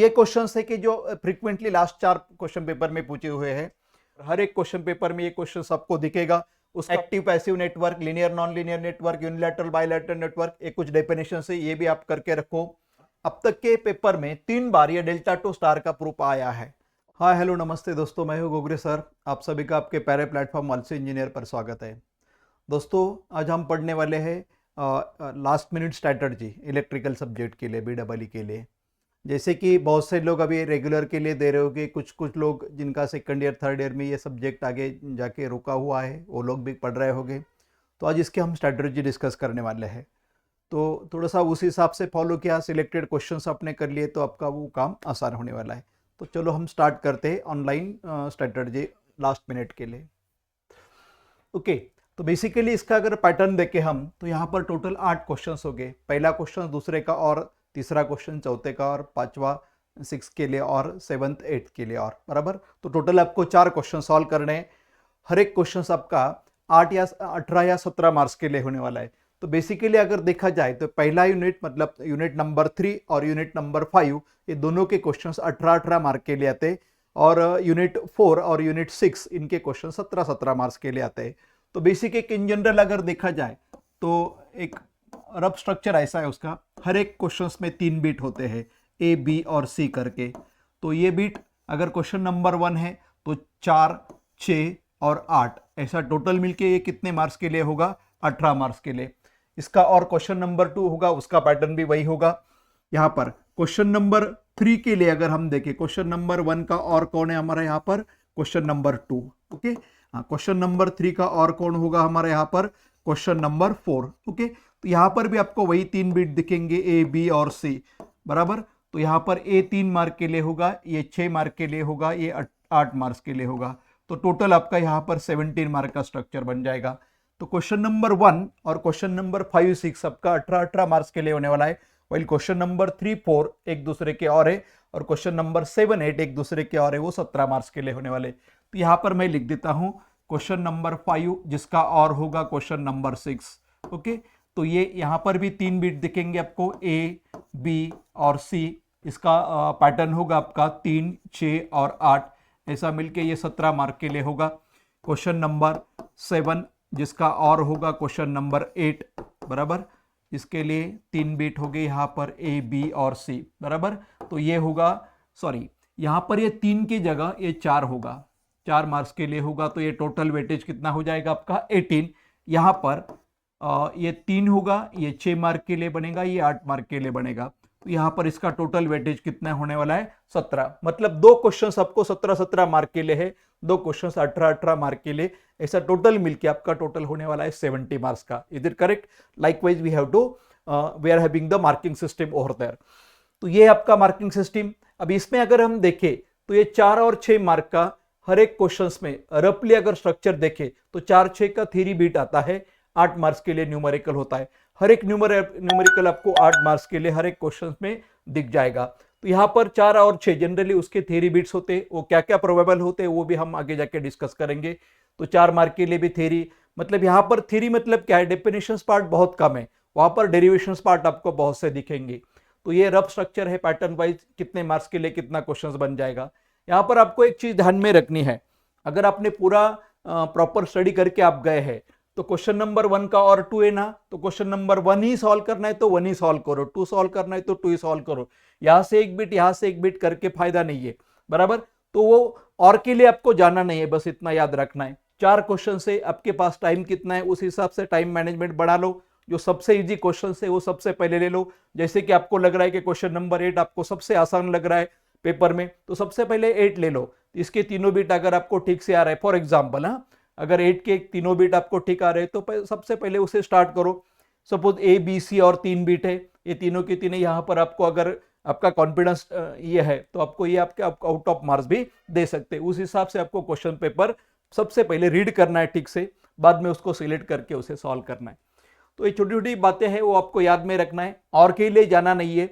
ये क्वेश्चन है कि जो फ्रीक्वेंटली लास्ट 4 क्वेश्चन पेपर में पूछे हुए हैं। हर एक क्वेश्चन पेपर में ये क्वेश्चन सबको दिखेगा। उसका active passive network, linear non linear network, unilateral bilateral network, ये कुछ डेफिनेशन है, ये भी आप करके रखो। अब तक के पेपर में 3 बार ये डेल्टा टू स्टार का प्रूफ आया है। हाय हेलो नमस्ते दोस्तों, मैं हूं गोगरे सर। आप सभी का आपके प्यारे प्लेटफॉर्म ऑल्सो इंजीनियर पर स्वागत है। दोस्तों आज हम पढ़ने वाले हैं last minute strategy electrical subject के लिए, BEE के लिए। जैसे कि बहुत से लोग अभी रेगुलर के लिए दे रहे हो कि कुछ लोग जिनका सेकंड ईयर थर्ड ईयर में ये सब्जेक्ट आगे जाके रुका हुआ है वो लोग भी पढ़ रहे होंगे। तो आज इसके हम स्ट्रैटेजी डिस्कस करने वाले हैं। तो थोड़ा सा उस हिसाब से फॉलो किया, सिलेक्टेड क्वेश्चंस आपने कर लिए तो आपका वो काम आसान होने वाला है। तो चलो हम स्टार्ट करते हैं ऑनलाइन स्ट्रैटेजी लास्ट मिनट के लिए। ओके, तो बेसिकली इसका अगर पैटर्न देखें हम तो यहाँ पर टोटल 8 क्वेश्चंस हो गए। पहला क्वेश्चन, दूसरे का और तीसरा क्वेश्चन, चौथे का और पांचवा 6 के लिए और 7th 8th के लिए और बराबर। तो टोटल आपको 4 क्वेश्चन सॉल्व करने हैं। हर एक क्वेश्चन आपका 8 या 18 या 17 मार्क्स के लिए होने वाला है। तो बेसिकली अगर देखा जाए तो पहला यूनिट मतलब यूनिट नंबर 3 और यूनिट नंबर 5 ये दोनों के क्वेश्चन 18-18 मार्क के लिए आते हैं। और यूनिट 4 और यूनिट 6 इनके क्वेश्चन 17-17 मार्क्स के लिए आते हैं। तो बेसिक एक इन जनरल अगर देखा जाए तो एक रफ स्ट्रक्चर ऐसा है उसका। हर एक क्वेश्चंस में 3 बीट होते हैं, A, B और C करके। तो ये बीट अगर क्वेश्चन नंबर 1 है तो 4, 6 और 8 ऐसा टोटल मिलके ये कितने मार्क्स के लिए होगा? 18 मार्क्स के लिए। इसका और क्वेश्चन नंबर 2 होगा, उसका पैटर्न भी वही होगा। यहाँ पर क्वेश्चन नंबर 3 के लिए अगर हम देखें, क्वेश्चन नंबर 1 का और कौन है हमारा यहाँ पर? Question number 2। ओके, हाँ, क्वेश्चन नंबर 3 का और कौन होगा हमारे यहाँ पर? Question number 4। ओके, तो यहाँ पर भी आपको वही 3 बीट दिखेंगे, A, B और C बराबर। तो यहाँ पर A 3 मार्क के लिए होगा, ये 6 मार्क के लिए होगा, ये 8 मार्क्स के लिए होगा। तो टोटल आपका यहाँ पर 17 मार्क का स्ट्रक्चर बन जाएगा। तो क्वेश्चन नंबर 1 और क्वेश्चन नंबर 5, 6 आपका 18-18 मार्क्स के लिए होने वाला है। वही क्वेश्चन नंबर 3, 4 एक दूसरे के और है, और क्वेश्चन नंबर 7, 8 एक दूसरे के और है, वो 17 मार्क्स के लिए होने वाले। तो यहाँ पर मैं लिख देता हूँ क्वेश्चन नंबर 5 जिसका और होगा क्वेश्चन नंबर 6। ओके, तो ये यहाँ पर भी 3 बीट दिखेंगे आपको, A, B और C। इसका पैटर्न होगा आपका 3, 6 और 8 ऐसा मिलके ये 17 मार्क के लिए होगा। क्वेश्चन नंबर 7 जिसका और होगा क्वेश्चन नंबर 8 बराबर। इसके लिए 3 बीट हो गए यहाँ पर A, B और C बराबर। तो ये होगा, सॉरी, यहाँ पर ये 3 की जगह ये 4 होगा, 4 मार्क्स के लिए होगा। तो ये टोटल वेटेज कितना हो जाएगा आपका? 18। यहाँ पर ये 3 होगा, ये 6 मार्क के लिए बनेगा, ये 8 मार्क के लिए बनेगा। तो यहाँ पर इसका टोटल वेटेज कितना होने वाला है? 17। मतलब 2 क्वेश्चंस आपको 17-17 मार्क के लिए है, 2 क्वेश्चंस 18-18 मार्क के लिए। ऐसा टोटल मिलके आपका टोटल होने वाला है 70 मार्क्स का। Is it correct? Likewise we are having the marking system over there. तो ये आपका मार्किंग सिस्टम। अब इसमें अगर हम देखें तो ये 4 और 6 मार्क का हर एक क्वेश्चंस में रफली अगर स्ट्रक्चर देखें तो 4-6 का थ्योरी बीट आता है, 8 मार्क्स के लिए न्यूमेरिकल होता है। हर एक न्यूमेरिकल आपको 8 मार्क्स के लिए हर एक क्वेश्चन में दिख जाएगा। तो यहाँ पर 4 और 6 जनरली उसके थ्योरी बीट्स होते हैं, वो क्या क्या प्रोबेबल होते हैं वो भी हम आगे जाके डिस्कस करेंगे। तो 4 मार्क के लिए भी थ्योरी, मतलब यहाँ पर थ्योरी मतलब क्या है? डेफिनेशन पार्ट बहुत कम है, वहां पर डेरिवेशन पार्ट आपको बहुत से दिखेंगे। तो ये रफ स्ट्रक्चर है पैटर्न वाइज, कितने मार्क्स के लिए कितना क्वेश्चन बन जाएगा। यहाँ पर आपको एक चीज ध्यान में रखनी है, अगर आपने पूरा प्रॉपर स्टडी करके आप गए हैं तो क्वेश्चन नंबर 1 का और 2 है ना, तो क्वेश्चन नंबर 1 ही सॉल्व करना है तो 1 ही सॉल्व करो, 2 सॉल्व करना है तो 2 ही सॉल्व करो। यहां से एक बिट यहां से एक बिट करके फायदा नहीं है बराबर। तो वो और के लिए आपको जाना नहीं है, बस इतना याद रखना है। 4 क्वेश्चन से आपके पास टाइम कितना है उस हिसाब से टाइम मैनेजमेंट बढ़ा लो। जो सबसे इजी क्वेश्चन है वो सबसे पहले ले लो। जैसे कि आपको लग रहा है कि क्वेश्चन नंबर 8 आपको सबसे आसान लग रहा है पेपर में, तो सबसे पहले 8 ले लो। इसके तीनों बीट अगर आपको ठीक से आ रहा है, फॉर एग्जाम्पल, हाँ, अगर 8 के तीनों बीट आपको ठीक आ रहे हैं तो सबसे पहले उसे स्टार्ट करो। सपोज A, B, C और 3 बीट है, ये तीनों के तीनों यहाँ पर आपको अगर आपका कॉन्फिडेंस ये है तो आपको ये आपके आउट ऑफ मार्क्स भी दे सकते हैं। उस हिसाब से आपको क्वेश्चन पेपर सबसे पहले रीड करना है ठीक से, बाद में उसको सिलेक्ट करके उसे सॉल्व करना है। तो ये छोटी छोटी बातें हैं वो आपको याद में रखना है, और के लिए जाना नहीं है।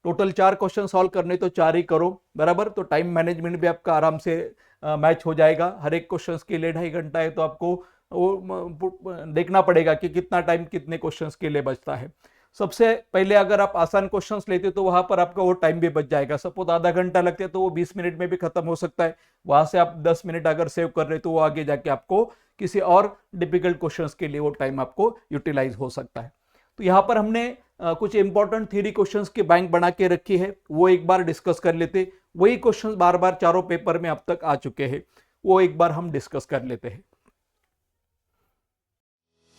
टोटल 4 क्वेश्चन सॉल्व करने तो 4 ही करो बराबर। तो टाइम मैनेजमेंट भी आपका आराम से मैच हो जाएगा। हर एक क्वेश्चन के लिए 2.5 घंटा है तो आपको वो देखना पड़ेगा कि कितना टाइम कितने क्वेश्चंस के लिए बचता है। सबसे पहले अगर आप आसान क्वेश्चंस लेते तो वहां पर आपका वो टाइम भी बच जाएगा। सपोज आधा घंटा लगता है तो वो 20 मिनट में भी खत्म हो सकता है। वहां से आप 10 मिनट अगर सेव कर रहे तो वो आगे जाके आपको किसी और डिफिकल्ट क्वेश्चंस के लिए वो टाइम आपको यूटिलाइज हो सकता है। तो यहाँ पर हमने कुछ इंपॉर्टेंट थ्योरी क्वेश्चंस की बैंक बना के रखी है, वो एक बार डिस्कस कर लेते। वही क्वेश्चंस बार बार चारों पेपर में अब तक आ चुके हैं, वो एक बार हम डिस्कस कर लेते हैं।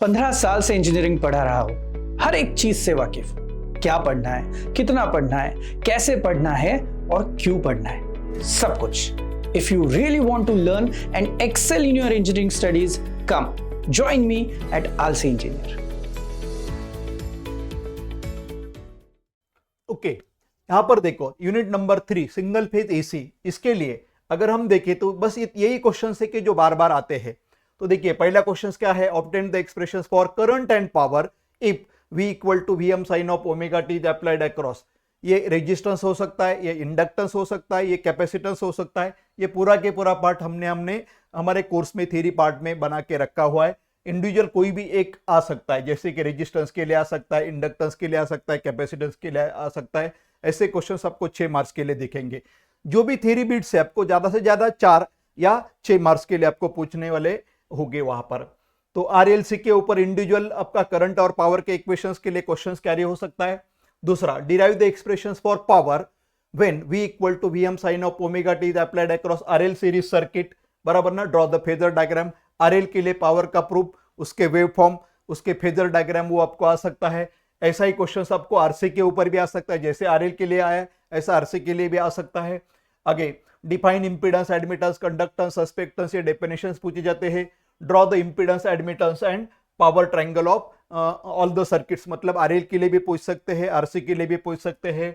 15 साल से इंजीनियरिंग पढ़ा रहा हूं, हर एक चीज से वाकिफ हूं। क्या पढ़ना है, कितना पढ़ना है, कैसे पढ़ना है और क्यों पढ़ना है, सब कुछ। If you really want to learn and excel in your engineering studies, come join me at Aalsi engineer. Okay, यहां पर देखो unit number 3 single phase AC, इसके लिए अगर हम देखें तो बस यही क्वेश्चन है कि जो बार बार आते हैं। तो देखिए पहला क्वेश्चन क्या है, obtain the expressions for current and power if V equal to V M sine of omega T is applied across. ये रेजिस्टेंस हो सकता है, ये इंडक्टेंस हो सकता है, ये कैपेसिटेंस हो सकता है। ये पूरा के पूरा पार्ट हमने हमारे कोर्स में थ्योरी पार्ट में बना के रखा हुआ है। इंडिविजुअल कोई भी एक आ सकता है, जैसे कि रेजिस्टेंस के लिए आ सकता है, इंडक्टेंस के लिए आ सकता है, कैपेसिटेंस के लिए आ सकता है। ऐसे क्वेश्चन आपको 6 मार्क्स के लिए दिखेंगे। जो भी थ्योरी बिट्स है आपको ज्यादा से ज्यादा 4 या 6 मार्क्स के लिए आपको पूछने वाले होंगे वहां पर। तो आरएलसी के ऊपर इंडिविजुअल आपका करंट और पावर के इक्वेशंस के लिए क्वेश्चंस कैरी हो सकता है। दूसरा, derive the expressions for power when V equal to Vm sine of omega T is applied across RL series circuit, बराबर ना। Draw the phasor diagram, RL के लिए पावर का प्रूफ, उसके वेव फॉर्म, उसके फेजर डायग्राम वो आपको आ सकता है। ऐसा ही क्वेश्चंस आपको आरसी के ऊपर भी आ सकता है, जैसे आरएल के लिए आया ऐसा आरसी के लिए भी आ सकता है। आगे डिफाइन इंपीडेंस, एडमिटेंस, कंडक्टेंस, सस्पेक्टेंस, ये डेफिनेशंस पूछे जाते हैं। Draw the impedance, admittance and power triangle of all the circuits, मतलब आरएल के लिए भी पूछ सकते हैं, आरसी के लिए भी पूछ सकते हैं।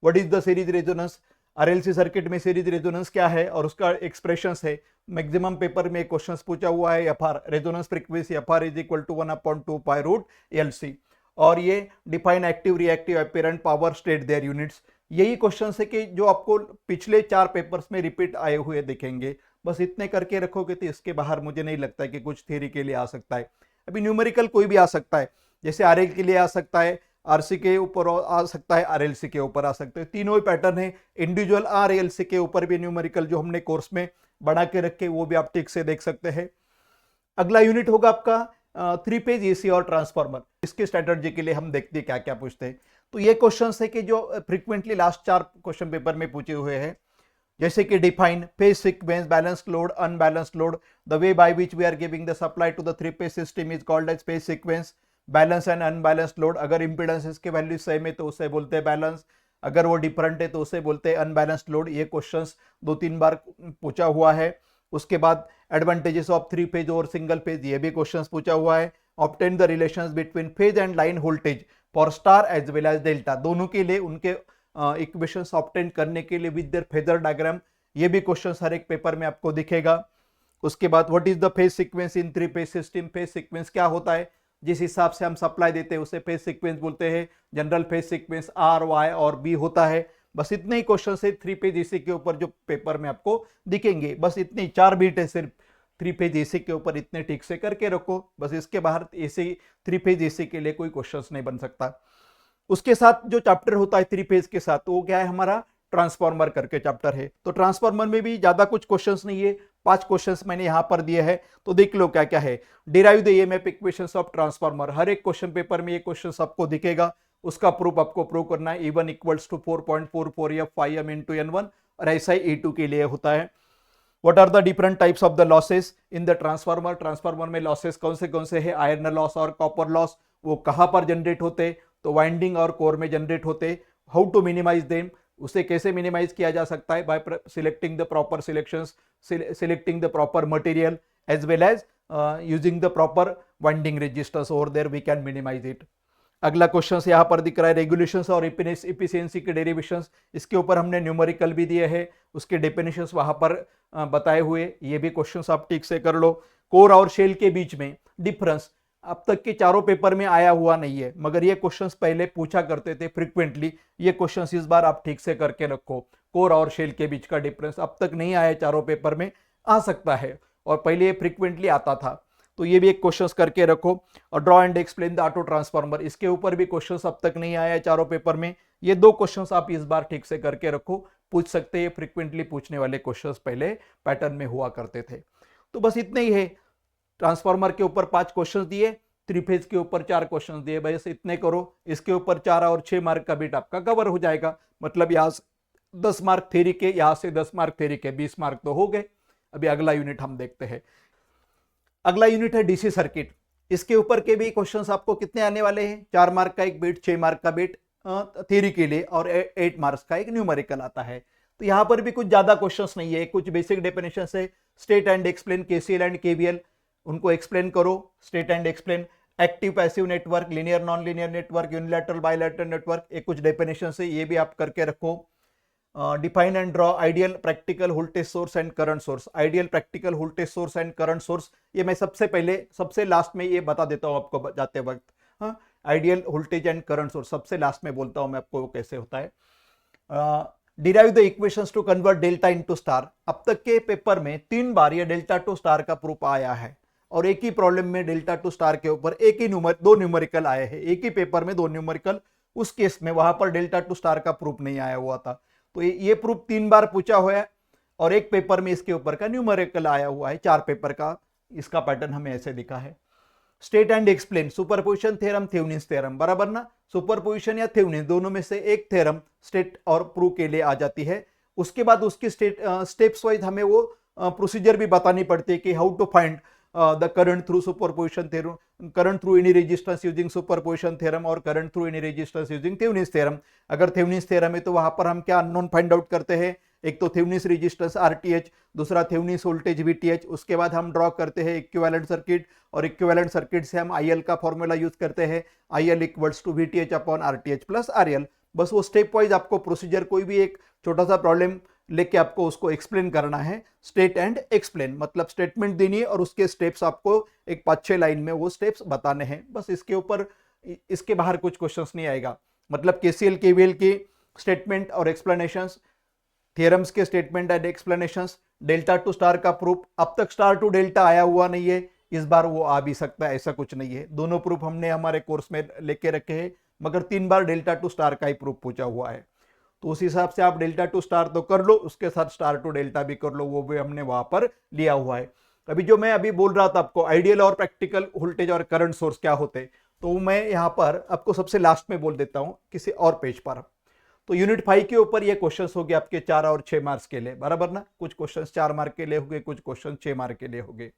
What is the series resonance, RLC circuit में सीरीज रेजोनेंस क्या है और उसका एक्सप्रेशंस है। मैक्सिमम पेपर में क्वेश्चंस पूछा हुआ है। FR resonance frequency FR is equal to 1/2 pi root LC. और ये define active, reactive, apparent power, state their units. यही क्वेश्चन है कि जो आपको पिछले 4 पेपर्स में रिपीट आए हुए दिखेंगे। बस इतने करके रखोगे तो इसके बाहर मुझे नहीं लगता है कि कुछ थ्योरी के लिए आ सकता है। अभी न्यूमेरिकल कोई भी आ सकता है, जैसे आरएल के लिए आ सकता है, आरसी के ऊपर आ सकता है, आरएलसी के ऊपर आ सकते हैं। तीनों ही पैटर्न है। इंडिविजुअल आरएलसी के ऊपर भी न्यूमेरिकल जो हमने कोर्स में बना के रखे वो भी आप ठीक से देख सकते हैं। अगला यूनिट होगा आपका 3 फेज एसी और ट्रांसफार्मर। इसके स्ट्रेटजी के लिए हम देखते हैं क्या क्या पूछते हैं। तो ये क्वेश्चन है कि जो फ्रीक्वेंटली लास्ट 4 क्वेश्चन पेपर में पूछे हुए हैं, जैसे कि define phase sequence, balanced load, unbalanced load, the way by which we are giving the supply to the 3 phase system is called as phase sequence. Balance and unbalanced load, अगर impedance के value same है तो उसे बोलते हैं balance, अगर वो different है तो उसे बोलते हैं अनबैलेंस्ड लोड। ये क्वेश्चंस 2-3 बार पूछा हुआ है। उसके बाद एडवांटेजेस ऑफ 3 फेज और सिंगल फेज, ये भी क्वेश्चंस पूछा हुआ है। Obtain the relations between phase and line voltage for star as well as delta, दोनों के लिए उनके इक्वेशंस ऑब्टेन करने के लिए विद देयर फेजर डायग्राम, ये भी क्वेश्चंस हर एक पेपर में आपको दिखेगा। उसके बाद what is the phase sequence in 3 phase system, phase sequence क्या होता है, जिस हिसाब से हम सप्लाई देते हैं उसे फेज सीक्वेंस बोलते हैं। General phase sequence R, Y और बी होता है। बस इतने ही क्वेश्चन है 3 फेज एसी के ऊपर जो पेपर में आपको दिखेंगे। बस इतनी 4 बीट है सिर्फ 3 फेज एसी के ऊपर, इतने ठीक से करके रखो। बस इसके बाहर एसी 3 फेज एसी के लिए कोई क्वेश्चंस नहीं बन सकता। उसके साथ जो चैप्टर होता है 3 फेज के साथ, तो वो क्या है हमारा ट्रांसफार्मर करके चैप्टर है। तो ट्रांसफार्मर में भी ज्यादा कुछ क्वेश्चंस नहीं है, 5 क्वेश्चंस मैंने यहां पर दिए हैं, तो देख लो क्या क्या है। Derive the EMF equations of transformer, हर एक क्वेश्चन पेपर में ये क्वेश्चन आपको दिखेगा, उसका प्रूफ आपको प्रूव करना है। E1 equals to 4.44F5M into N1, और ऐसा ही E2 के लिए होता है। What are the different types of the losses in the transformer, transformer में लॉसेस कौन से है, आयरन लॉस और कॉपर लॉस, वो कहां पर जनरेट होते, तो वाइंडिंग और कोर में जनरेट होते। हाउ टू मिनिमाइज देम, उसे कैसे मिनिमाइज किया जा सकता है, by selecting the proper selections, selecting the proper material as well as using the proper winding resistors, over there we can minimize it. अगला क्वेश्चन यहाँ पर दिख रहा है रेगुलेशंस और इफिशिएंसी के डेरिवेशंस, इसके ऊपर हमने न्यूमेरिकल भी दिए हैं, उसके डेफिनेशंस वहां पर बताए हुए, ये भी क्वेश्चंस आप ठीक से कर लो। कोर और शेल के बीच में डिफरेंस अब तक के चारों पेपर में आया हुआ नहीं है, मगर ये क्वेश्चंस पहले पूछा करते थे फ्रीक्वेंटली। ये क्वेश्चंस इस बार आप ठीक से करके रखो। कोर और शेल के बीच का डिफरेंस अब तक नहीं आया चारों पेपर में, आ सकता है, और पहले ये फ्रीक्वेंटली आता था। तो ये भी एक क्वेश्चंस करके रखो। और draw and explain the auto transformer, इसके ऊपर भी क्वेश्चंस अब तक नहीं आया है चारों पेपर में। ये 2 क्वेश्चंस आप इस बार ठीक से करके रखो, पूछ सकते हैं, फ्रिक्वेंटली पूछने वाले क्वेश्चंस पहले पैटर्न में हुआ करते थे। तो बस इतना ही है। ट्रांसफार्मर के ऊपर 5 क्वेश्चंस दिए, 3 फेज के ऊपर 4 क्वेश्चंस दिए, बस इतने करो। इसके ऊपर 4 और 6 मार्क का बिट आपका कवर हो जाएगा। मतलब यहां से 10 मार्क थ्योरी के, यहां से 10 मार्क थ्योरी के, 20 मार्क तो हो गए। अभी अगला यूनिट हम देखते हैं। अगला यूनिट है डीसी सर्किट। इसके ऊपर के भी क्वेश्चंस आपको कितने आने वाले हैं? 4 मार्क का एक बिट, 6 मार्क का बिट थ्योरी के लिए, और 8 मार्क्स का एक न्यूमेरिकल आता है। तो यहां पर भी कुछ ज्यादा क्वेश्चंस नहीं है, कुछ बेसिक डेफिनेशन है। State and explain KCL and KVL, उनको एक्सप्लेन करो। State and explain active passive network, linear non linear network, unilateral bilateral network, ये कुछ डेफिनेशन है, ये भी आप करके रखो। Define and draw ideal practical voltage source and current source. Ideal practical voltage source and current source, ये मैं सबसे पहले सबसे लास्ट में ये बता देता हूं आपको जाते वक्त। हाँ, ideal voltage and current source सबसे लास्ट में बोलता हूं मैं आपको वो कैसे होता है। Derive the equations to convert delta into star. अब तक के पेपर में 3 बार ये डेल्टा टू स्टार का प्रूफ आया है, और एक ही प्रॉब्लम में डेल्टा टू स्टार के ऊपर एक ही 2 न्यूमेरिकल आए हैं। एक ही पेपर में 2 न्यूमेरिकल, उस केस में वहां पर डेल्टा टू स्टार का प्रूफ नहीं आया हुआ था। तो ये प्रूफ 3 बार पूछा हुआ है, और एक पेपर में इसके ऊपर का न्यूमेरिकल आया हुआ है। 4 पेपर का इसका पैटर्न हमें ऐसे दिखा है। State and explain superposition theorem, Thevenin's theorem, बराबर ना? सुपरपोजिशन या थेवेनिन्स दोनों में से एक थ्योरम स्टेट और प्रूव के लिए आ जाती है। उसके बाद उसकी स्टेप्स वाइज हमें वो प्रोसीजर भी बतानी पड़ती है कि how to find the current through superposition theorem, current through any resistance using superposition theorem, और current through any resistance using Thevenin's theorem. अगर थेवेनिन्स थ्योरम है तो वहां पर हम क्या अननोन फाइंड आउट करते हैं? एक तो थेवेनिन्स रेजिस्टेंस आरटीएच, दूसरा थेवेनिन्स वोल्टेज वीटीएच। उसके बाद हम ड्रॉ करते हैं इक्विवेलेंट सर्किट, और इक्विवेलेंट सर्किट से हम आईएल का फॉर्मूला यूज करते हैं, IL equals to VTH upon RTH plus RL. बस वो स्टेप वाइज आपको प्रोसीजर, कोई भी एक छोटा सा प्रॉब्लम लेके आपको उसको एक्सप्लेन करना है। स्टेट एंड एक्सप्लेन मतलब स्टेटमेंट देनी है और उसके स्टेप्स आपको एक 5-6 लाइन में वो स्टेप्स बताने हैं। बस इसके ऊपर, इसके बाहर कुछ क्वेश्चंस नहीं आएगा। मतलब केसीएल केवीएल के स्टेटमेंट और एक्सप्लेनेशंस, थियरम्स के statement and explanations, delta to star का प्रूफ। अब तक स्टार टू डेल्टा आया हुआ नहीं है, इस बार वो आ भी सकता है, ऐसा कुछ नहीं है। दोनों प्रूफ हमने हमारे कोर्स में लेके रखे हैं, मगर 3 बार डेल्टा टू स्टार का ही प्रूफ पूछा हुआ है। तो उस हिसाब से आप डेल्टा टू स्टार तो कर लो, उसके साथ स्टार टू डेल्टा भी कर लो, वो भी हमने वहां पर लिया हुआ है। अभी जो मैं अभी बोल रहा था आपको आइडियल और प्रैक्टिकल वोल्टेज और करंट सोर्स क्या होते, तो मैं यहाँ पर आपको सबसे लास्ट में बोल देता हूँ किसी और पेज पर। तो यूनिट 5 के ऊपर ये क्वेश्चंस हो गए आपके 4 और 6 मार्क्स के लिए, बराबर ना? कुछ क्वेश्चंस 4 मार्क के लिए हो गए, कुछ क्वेश्चन 6 मार्क के लिए हो गए।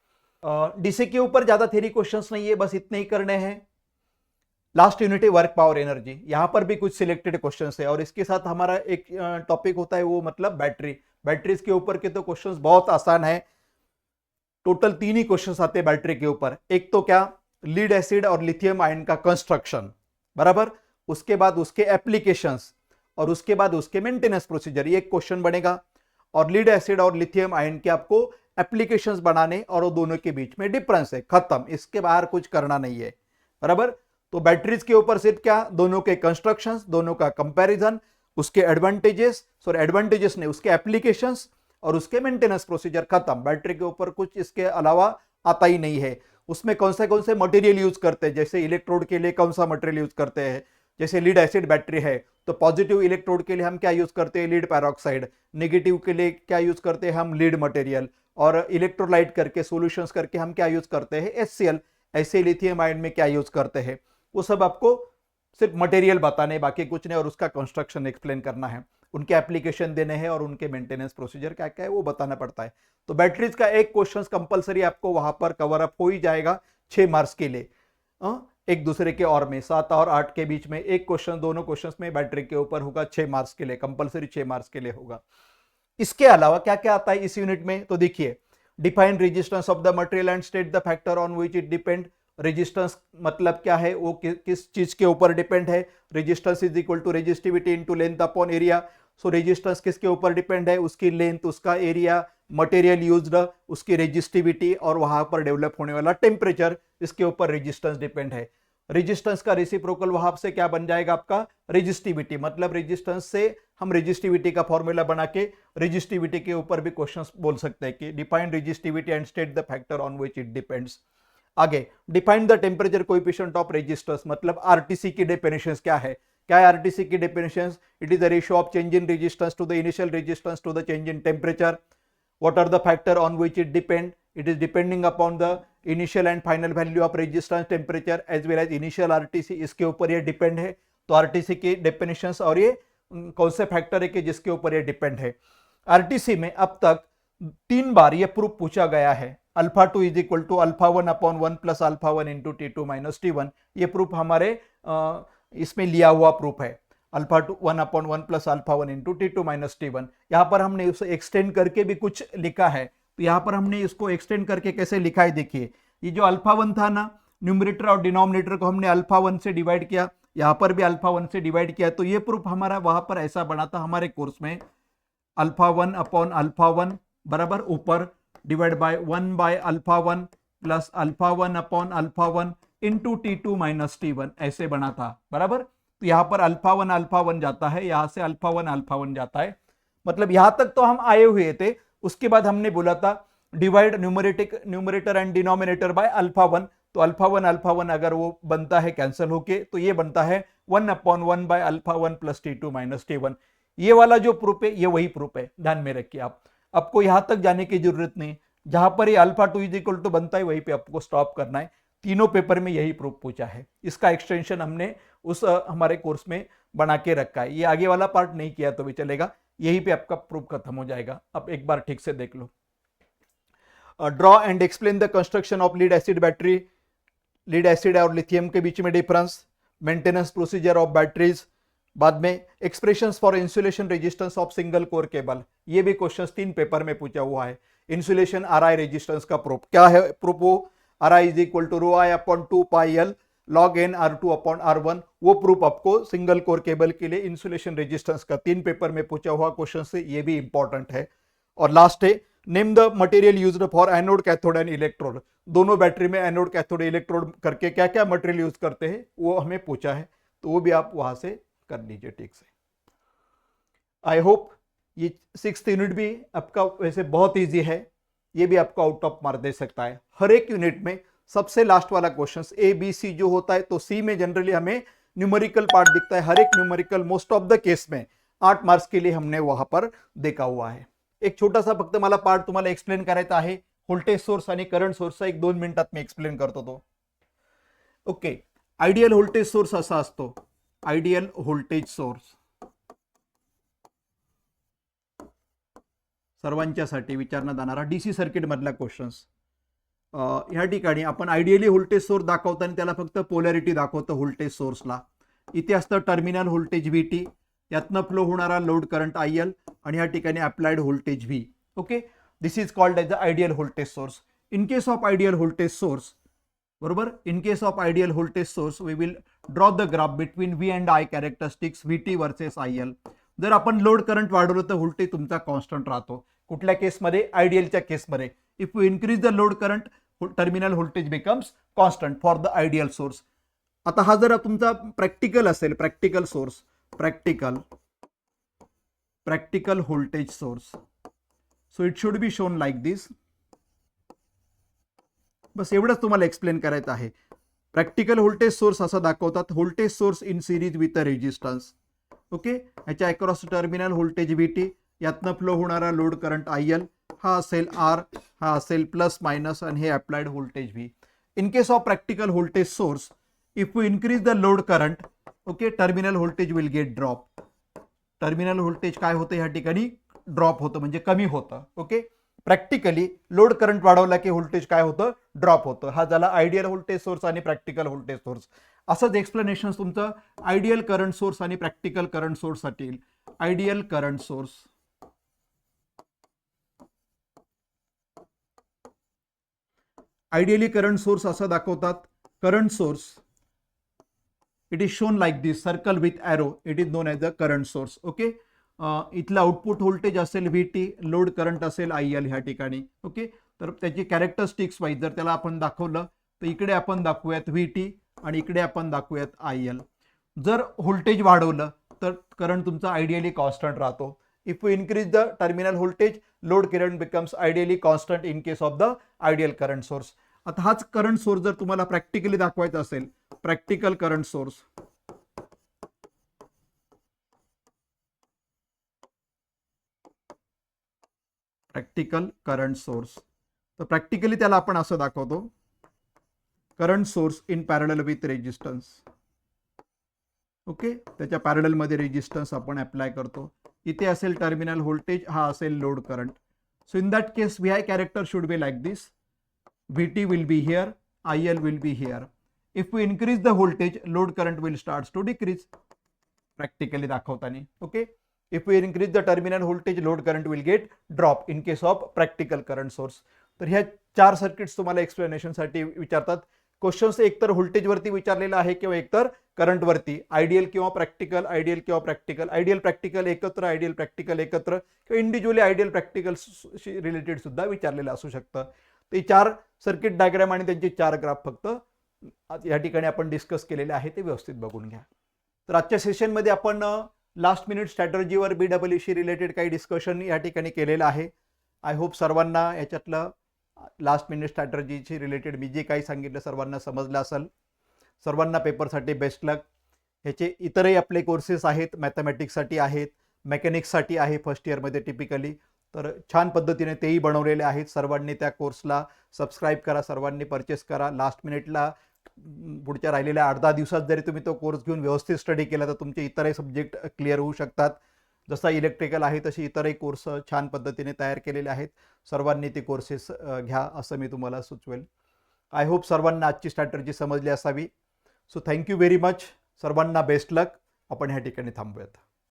डीसी के ऊपर ज्यादा थ्योरी क्वेश्चंस नहीं है, बस इतने ही करने हैं। लास्ट यूनिट है वर्क पावर एनर्जी, यहां पर भी कुछ सिलेक्टेड क्वेश्चंस है, और इसके साथ हमारा एक टॉपिक होता है वो मतलब बैटरी। बैटरीज के ऊपर के तो क्वेश्चंस बहुत आसान है। टोटल 3 ही क्वेश्चंस आते हैं बैटरी के ऊपर। एक तो क्या, लीड एसिड और लिथियम आयन का कंस्ट्रक्शन, बराबर। उसके बाद उसके एप्लीकेशंस, और उसके बाद उसके मेंटेनेंस प्रोसीजर, ये एक क्वेश्चन बनेगा। और लीड एसिड और लिथियम आयन के आपको एप्लीकेशंस बनाने, और वो दोनों के बीच में डिफरेंस है, खत्म। इसके बाहर कुछ करना नहीं है, बराबर। तो बैटरीज के ऊपर सिर्फ क्या, दोनों के कंस्ट्रक्शंस, दोनों का कंपैरिजन, उसके एडवांटेजेस ने, उसके एप्लीकेशंस और उसके मेंटेनेंस प्रोसीजर, खत्म। बैटरी के ऊपर कुछ इसके अलावा आता ही नहीं है। उसमें कौन से मटेरियल यूज करते हैं, जैसे इलेक्ट्रोड के लिए कौन सा मटेरियल यूज करते हैं। जैसे लीड एसिड बैटरी है तो पॉजिटिव इलेक्ट्रोड के लिए हम क्या यूज करते हैं, लीड पैरोक्साइड। नेगेटिव के लिए क्या यूज करते हैं हम, लीड मटेरियल। और इलेक्ट्रोलाइट करके सॉल्यूशंस करके हम क्या यूज करते हैं, HCl। ऐसे लिथियम आयन में क्या यूज करते हैं, वो सब आपको सिर्फ मटेरियल बताने, बाकी कुछ नहीं, और उसका कंस्ट्रक्शन एक्सप्लेन करना है, उनके एप्लीकेशन देने हैं, और उनके मेंटेनेंस प्रोसीजर क्या क्या है वो बताना पड़ता है। तो बैटरीज का एक क्वेश्चन कंपलसरी आपको वहां पर कवर अप हो ही जाएगा 6 मार्क्स के लिए। एक दूसरे के और में 7 और 8 के बीच में एक क्वेश्चन, दोनों क्वेश्चंस में बैटरी के ऊपर होगा 6 मार्क्स के लिए, कंपलसरी 6 मार्क्स के लिए होगा। इसके अलावा क्या क्या आता है इस यूनिट में, तो देखिए, define resistance of the material and state the factor on which it depend. Resistance मतलब क्या है, वो किस चीज के ऊपर डिपेंड है। Resistance is equal to resistivity into length upon area. So resistance किसके ऊपर डिपेंड है, उसकी लेंथ, उसका एरिया, मटेरियल यूज्ड, उसकी रेजिस्टिविटी, और वहां पर डेवलप होने वाला टेम्परेचर, इसके ऊपर रेजिस्टेंस डिपेंड है। रेजिस्टेंस का रेसिप्रोकल वहां से क्या बन जाएगा आपका, रेजिस्टिविटी। मतलब रेजिस्टेंस से हम रेजिस्टिविटी का फॉर्मूला बना के रेजिस्टिविटी के ऊपर भी क्वेश्चंस बोल सकते हैं कि define resistivity and state the factor on which it depends. आगे define the temperature coefficient of resistance, मतलब आरटीसी की डेफिनेशंस क्या है आरटीसी की definitions? It is the ratio of change in resistance to the initial resistance to the change in temperature. What are the factor on which it depend? It is depending upon the initial and final value of resistance, temperature as well as initial RTC. इसके ऊपर ये depend है. तो RTC की definitions और ये कौन से फैक्टर है कि जिसके ऊपर ये डिपेंड है. RTC में अब तक 3 बार ये प्रूफ पूछा गया है. Alpha 2 is equal to alpha 1 upon 1 plus alpha 1 into T2 minus T1. ये प्रूफ हमारे इसमें लिया हुआ प्रूफ है. Alpha 1 upon 1 plus alpha 1 into T2 minus T1. यहाँ पर हमने उसे एक्सटेंड करके भी कुछ लिखा है. तो यहाँ पर हमने इसको एक्सटेंड करके कैसे लिखा है देखिए. ये जो अल्फा 1 था ना, न्यूमरेटर और डिनोमिनेटर को हमने अल्फा 1 से डिवाइड किया, यहाँ पर भी अल्फा 1 से डिवाइड किया. तो ये प्रूफ हमारा वहां पर ऐसा बना था हमारे कोर्स में. अल्फा 1 अपॉन अल्फा 1 बराबर ऊपर divide by 1 by alpha 1 plus alpha 1 upon alpha 1 into T2 minus T1 ऐसे बना था बराबर. तो यहाँ पर अल्फा 1 जाता है, यहाँ से अल्फा 1 जाता है. मतलब यहां तक तो हम आए हुए थे. उसके बाद हमने बोला था divide numerator and denominator by alpha 1. तो अल्फा 1 अगर वो बनता है कैंसिल होके, तो ये बनता है 1 upon 1 by alpha 1 plus T2 minus T1. ये वाला जो प्रूफ है ये वही प्रूफ है, ध्यान में रखिए आप. आपको यहां तक जाने की जरूरत नहीं. जहां पर ये अल्फा 2 इज इक्वल टू बनता है वहीं पे आपको स्टॉप करना है. तीनों पेपर में यही प्रूफ पूछा है. इसका एक्सटेंशन हमने उस हमारे कोर्स में बना के रखा है. ये आगे वाला पार्ट नहीं किया तो भी चलेगा, यही पे आपका प्रूफ खत्म हो जाएगा. अब एक बार ठीक से देख लो. Draw and explain the construction of lead acid battery. Lead acid और लिथियम के बीच में difference, maintenance procedure of batteries, बाद में expressions for insulation resistance of single core cable. ये भी क्वेश्चंस 3 पेपर में पूछा हुआ है. इंसुलेशन RI रेजिस्टेंस का प्रूफ क्या है? प्रूफ वो RI is equal to rho I upon 2 pi L log N R2 upon R1. वो प्रूफ आपको सिंगल कोर केबल के लिए इंसुलेशन रेजिस्टेंस का 3 पेपर में पूछा हुआ क्वेश्चन से, ये भी इंपॉर्टेंट है. और लास्ट है name the material used for anode cathode and electrode. दोनों बैटरी में एनोड कैथोड इलेक्ट्रोड करके क्या क्या मटेरियल यूज करते हैं वो हमें पूछा है. तो वो भी आप वहां से कर लीजिए ठीक से. आई होप ये 6th यूनिट भी आपका वैसे बहुत ईजी है. ये भी आपको आउट ऑफ मार्क दे सकता है. हर एक यूनिट में सबसे लास्ट वाला क्वेश्चन ABC जो होता है, तो C में जनरली हमें न्यूमेरिकल पार्ट दिखता है. हर एक numerical most of the case में 8 मार्क्स के लिए हमने वहां पर देखा हुआ है. एक छोटासा फक्त मला पार्ट तुम्हाला एक्सप्लेन करायचा आहे. व्होल्टेज सोर्स आणि करंट सोर्सचा 1-2 मिनिटात मी एक्सप्लेन करतो तो. ओके, आयडियल व्होल्टेज सोर्स असा असतो. आयडियल व्होल्टेज सोर्स सर्वांच्यासाठी विचारण्यात जाणारा डीसी सर्किट मधला क्वेश्चन्स. ह्या ठिकाणी आपण आयडियली व्होल्टेज सोर्स दाखवताना त्याला फक्त पोलॅरिटी दाखवतो व्होल्टेज सोर्सला. इथे असतं टर्मिनल व्होल्टेज VT, यातनं फ्लो होणारा लोड करंट IL आणि या ठिकाणी applied voltage V. Okay, this is called as the ideal voltage source. In case of ideal voltage source बरोबर, in case of ideal voltage source we will draw the graph between V and I characteristics VT versus IL. जर आपण load current वाढवलं तर voltage तुमचा constant राहतो. कुठल्या केसमध्ये? आयडियलच्या केसमध्ये. If you increase the load current, terminal voltage becomes constant for the ideal source. आता हा जर तुमचा प्रॅक्टिकल असेल, practical source, practical voltage source, so it should be shown like this. बस एवढंच तुम्हाला एक्सप्लेन करायचं आहे. प्रॅक्टिकल व्होल्टेज सोर्स असा दाखवतात, voltage source in series with a resistance. Okay, ह्याच्या अक्रॉस टर्मिनल व्होल्टेज VT, यातनं फ्लो होणारा लोड करंट IL, हा असेल R, हा असेल प्लस मायनस आणि हे applied voltage V. In case of practical voltage source, if you increase the load current, okay, terminal voltage will get drop. Terminal voltage काय होतं ह्या ठिकाणी? ड्रॉप होतं, म्हणजे कमी होतं. ओके, प्रॅक्टिकली लोड करंट वाढवला की व्होल्टेज काय होतं? ड्रॉप होतं. हा झाला आयडियल व्होल्टेज सोर्स आणि प्रॅक्टिकल व्होल्टेज सोर्स. असंच एक्सप्लेनेशन तुमचं आयडियल करंट सोर्स आणि प्रॅक्टिकल करंट सोर्स साठी येईल. Ideal current source, ideally current source असा दाखवतात. Current source, it is shown like this, circle with arrow, it is known as a current source. Okay, इथला output voltage असेल VT, load current असेल IL ह्या ठिकाणी. Okay, तर त्याची characteristics wise जर त्याला आपण दाखवलं तर इकडे आपण दाखवूयात VT आणि इकडे आपण दाखवूयात IL. जर व्होल्टेज वाढवलं तर करंट तुमचा आयडियली कॉन्स्टंट राहतो. If you increase the terminal voltage, load current becomes ideally constant in case of the ideal current source. आता हाच करंट सोर्स जर तुम्हाला प्रॅक्टिकली दाखवायचा असेल, practical current source, practical current source, तर प्रॅक्टिकली त्याला आपण असं दाखवतो, current source in parallel with resistance. Okay, त्याच्या पॅरलल मध्ये रेजिस्टन्स आपण अप्लाय करतो. इथे असेल टर्मिनल व्होल्टेज, हा असेल load current. So in that case VI character should be like this. VT will be here, IL will be here. If we increase the voltage, load current will start to decrease. Practically दाखवताना. Okay. If we increase the terminal voltage, load current will get drop in case of practical current source. तर ह्या 4 circuits तुम्हाला explanation साठी विचारतात. Questions एकतर voltage वरती विचारलेला आहे किंवा एकतर करंट वरती. आयडियल किंवा प्रॅक्टिकल, आयडियल किंवा प्रॅक्टिकल, आयडियल प्रॅक्टिकल एकत्र, आयडियल प्रॅक्टिकल एकत्र किंवा इंडिव्हिज्युअली आयडियल प्रॅक्टिकल रिलेटेड सुद्धा विचारलेलं असू शकतं. ते 4 सर्किट डायग्राम आणि त्यांचे 4 ग्राफ फक्त या ठिकाणी आपण डिस्कस केलेले आहे, ते व्यवस्थित बघून घ्या. तर आजच्या सेशनमध्ये आपण लास्ट मिनिट स्ट्रॅटर्जीवर BEE रिलेटेड काही डिस्कशन या ठिकाणी केलेलं आहे. आय होप सर्वांना याच्यातलं लास्ट मिनिट स्ट्रॅटर्जीची रिलेटेड मी जे काही सांगितलं सर्वांना समजलं असेल. सर्वांना पेपरसाठी बेस्ट लक. ह्याचे इतरही आपले कोर्सेस आहेत, मॅथमॅटिक्ससाठी आहेत, मेकॅनिक्ससाठी आहे फर्स्ट इयरमध्ये टिपिकली. तर छान पद्धतीने तेही बनवलेले आहेत. सर्वांनी त्या कोर्सला सबस्क्राईब करा, सर्वांनी परचेस करा. लास्ट मिनिटला पुढच्या राहिलेल्या 8-10 दिवसात जरी तुम्ही तो कोर्स घेऊन व्यवस्थित स्टडी केला तर तुमचे इतरही सब्जेक्ट क्लिअर होऊ शकतात. जसा इलेक्ट्रिकल आहे तशी इतरही कोर्स छान पद्धतीने तयार केलेले आहेत. सर्वांनी ते कोर्सेस घ्या असं मी तुम्हाला सुचवेल. आय होप सर्वांना आजची स्ट्रॅटर्जी समजली असावी. So thank you very much. सर्वांना बेस्ट लक. आपण ह्या ठिकाणी थांबूयात.